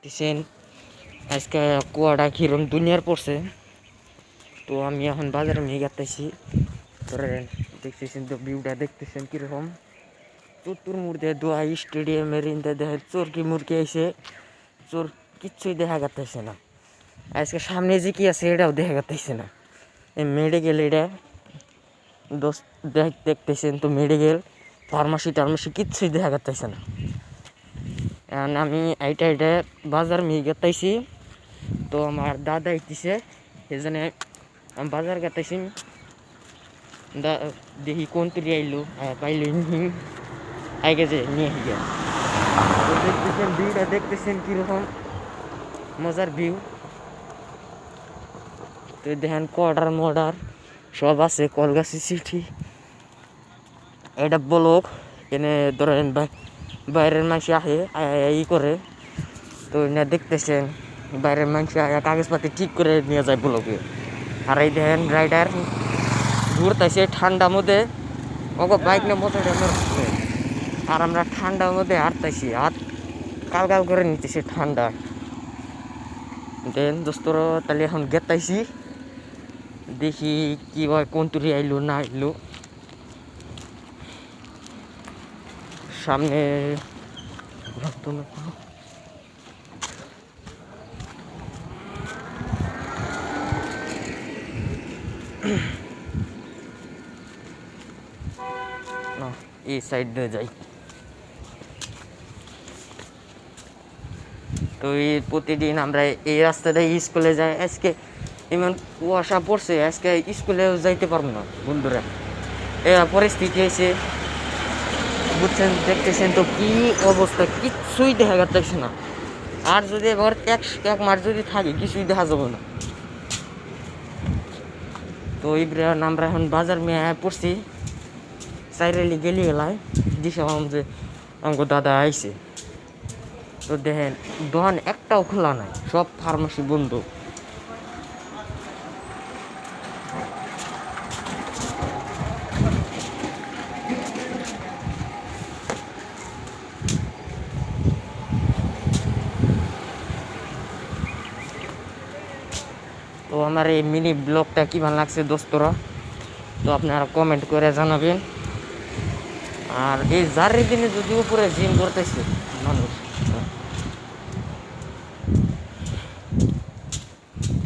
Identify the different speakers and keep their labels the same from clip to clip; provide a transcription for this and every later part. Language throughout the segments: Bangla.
Speaker 1: দেখতেছেন আজকে কুয়াটা কিরম দুনিয়ার পড়ছে। তো আমি এখন বাজারে নিয়ে যাচ্ছি। ধরেন দেখতেছেন তো ভিউটা দেখতেছেন কিরকম চতুর্মুড় দিয়ে দোয়া স্টেডিয়ামের ইন্দে দেখেন চোরকি মুরকি এসে চোর কিচ্ছুই দেখা যাচ্ছে না। আজকে সামনে যে কি আছে এটাও দেখা যাচ্ছে না। এই মেডিকেল এটা দোস্ত দেখতেছেন তো মেডিকেল ফার্মাসি টার্মাসি কিচ্ছুই দেখা যাচ্ছে না। এখন আমি এইটা বাজার মিয়ে গেতাইছি। তো আমার দাদা আইতেছে সেজন্য আমি বাজার গেতাইছি। দেখি কোন তুলি আইলো পাইলো আগে যে নিয়ে গিয়ে তো দেখতেছেন ভিউটা দেখতেছেন কীরকম মজার ভিউ। তো দেখেন কোয়ার্টার মর্ডার সব আছে, কলগাছি সিটি এটা ব্লক। এনে ধরেন বাইরের মানুষ আসে ই করে। তো না দেখতেছেন বাইরের মানুষ কাগজপাতি ঠিক করে নিয়ে যায় ব্লকে। আর এই দেখেন রাইডার ঘুরতেছে ঠান্ডার মধ্যে ওকে বাইক নিয়ে মতো হচ্ছে। আর আমরা ঠান্ডার মধ্যে হাঁটতেছি, হাত কাল কাল করে নিতেছি ঠান্ডা। দেন দোস্তর তাহলে এখন গেতাইছি দেখি কি হয়, কোন তুলি আইলো না আইলো। সামনে না এই সাইড দিয়ে যাই। তো এই প্রতিদিন আমরা এই রাস্তাটা স্কুলে যাই। আজকে এমন কুয়াশা পড়ছে, আজকে স্কুলেও যাইতে পারবো না বন্ধুরা। এ পরিস্থিতি হয়েছে বুঝছেন, দেখতেছেন তো কি অবস্থা, কিচ্ছুই দেখা যাচ্ছে না। আর যদি এবার এক মাস যদি থাকে কিছুই দেখা যাবে না। তো এইবার আমরা এখন বাজার মেয়ে পড়ছি সাইরেলি গেলি এলায় দিশাম যে আমাকে দাদা আইছে। তো দেখেন দোকান একটাও খোলা নাই, সব ফার্মাসি বন্ধ। তো আমার এই মিনি ব্লগটা কী ভালো লাগছে দোস্তরা, তো আপনারা কমেন্ট করে জানাবেন। আর এই জারের দিনে যদি উপরে জিম করতেছে মানুষ,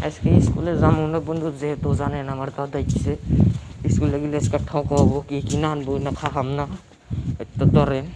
Speaker 1: আজকে স্কুলে যাবো না বন্ধু, যেহেতু জানেন আমার দাদা ইচ্ছে স্কুলে গেলে আজকে ঠক হবো, কি কিনে আনবো না খাহাম না তো ধরেন।